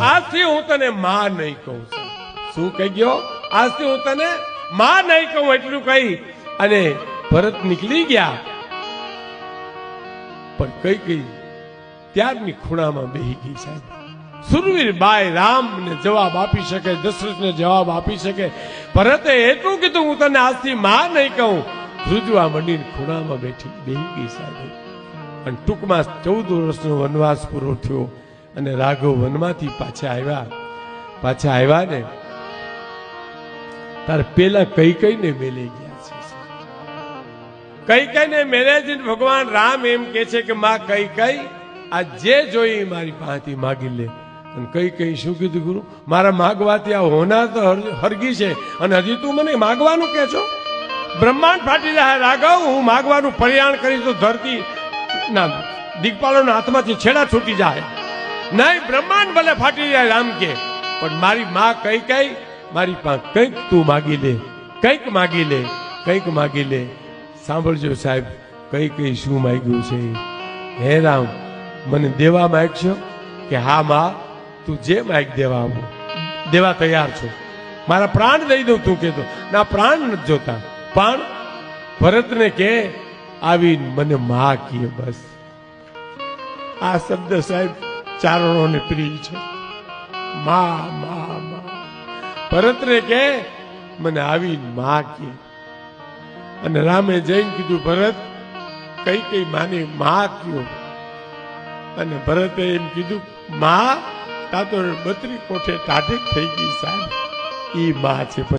આજથી હું તને માં નહીં કહું છું. શું કહી ગયો? આજથી હું તને માં નહીં કહું એટલું કહી અને ભરત નીકળી ગયા. પણ કઈ કઈ ત્યારની ખૂણામાં બેહી ગઈ. સાહેબ, સુરવીર બાઈ રામને જવાબ આપી શકે, દશરથને જવાબ આપી શકે. ભરતે એટલું કીધું, હું તને આજથી માં નહીં કહું. ધ્રુજવા મંડીને ખૂણામાં બેહી ગઈ. સાહેબ, અને ટૂંકમાં 14 વર્ષનો વનવાસ પૂરો થયો અને રાઘવ વનમાંથી પાછા આવ્યા ને તાર પેલા કઈ કઈને મેલે ગયા છે. કઈ ને મેલે છે. ભગવાન રામ એમ કે છે કે માં કઈ આ જે જોઈ મારી પાસેથી માગી લે. અને કઈ શું કીધું ગુરુ? મારા માગવાથી આ હોના તો હરગી છે અને હજી તું મને માગવાનું કે છો? બ્રહ્માંડ ફાટી જાય રાઘવ, હું માગવાનું પરિયાણ કરીશ તો ધરતી ના દિગ્પાલોના હાથમાંથી છેડા છૂટી જાય. નહીં, બ્રહ્માંડ ભલે ફાટી જાય રામ કે, પણ મારી માં કઈ મારી પાસે કંઈક તું માગી લે, કંઈક માગી લે. સાંભળજો સાહેબ, કઈ શું માગ્યું છે? હે રામ, મને દેવા માગશો? કે હા માં, તું જે માગ દેવા તૈયાર છું. મારા પ્રાણ દઈ દઉં તું કહેતો. ના, પ્રાણ નથી જોતા, પણ ભરતને કે આવીને મને માં કહે. બસ આ શબ્દ સાહેબ ચારણોને પ્રિય છે. માં. ભરતને કે મને આવીને માં કહે. અને રામે જઈને કીધું, ભરત કઈ માને માં કયો. અને ભરતે એમ કીધું, માં તા તો 32 કોઠે ટાઢી થઈ ગઈ. સાહેબ, ઈ માં છે.